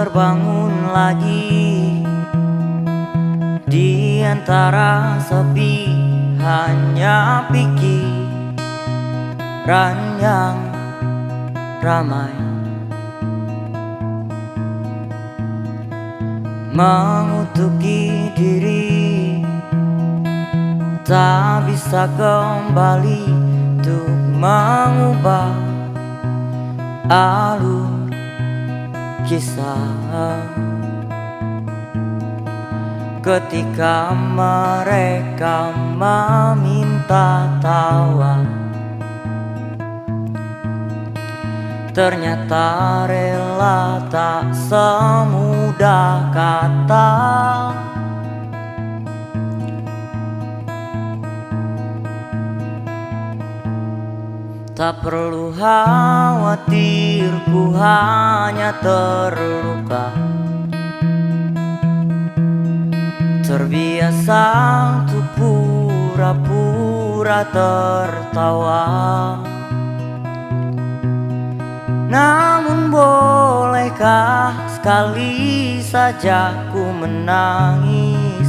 terbangun lagi di antara sepi, hanya pikiran yang ramai mengutuki diri, tak bisa kembali untuk mengubah alur kisah. Ketika mereka meminta tawa, ternyata rela tak semudah kata. Tak perlu khawatir, ku hanya terluka. Terbiasa untuk pura-pura tertawa. Namun bolehkah sekali saja ku menangis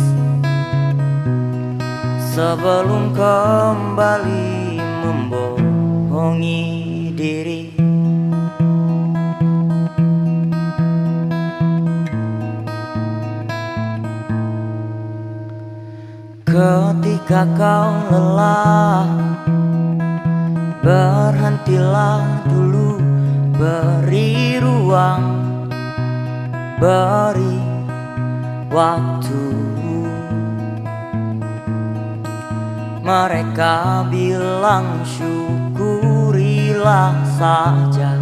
sebelum kembali membohongi diri. Ketika kau lelah, berhentilah dulu, beri ruang, beri waktu. Mereka bilang syukurilah saja,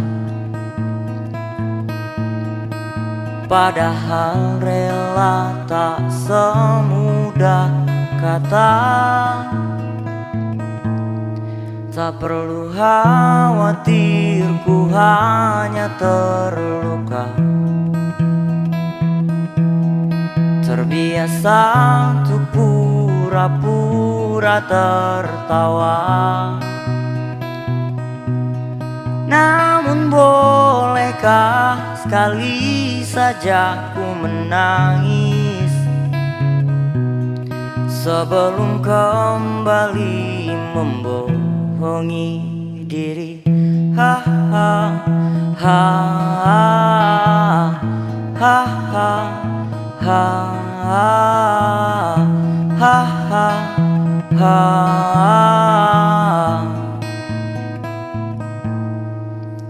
padahal rela tak semudah kata. Tak perlu khawatir, ku hanya terluka. Terbiasa untuk pura-pura tertawa. Namun bolehkah sekali saja ku menangis sebelum kembali membohongi diri. Ha ha ha ha ha ha ha ha.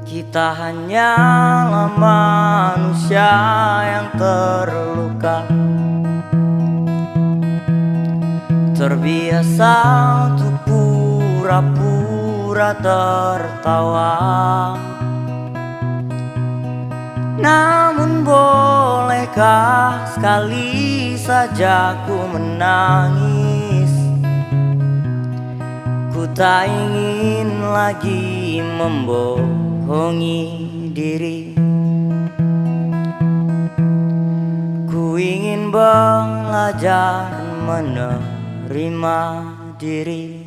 Kita hanyalah manusia yang terluka, terbiasa untuk pura-pura tertawa. Namun bolehkah sekali saja ku menangis? Ku tak ingin lagi membohongi diri. Ku ingin belajar menerima diri.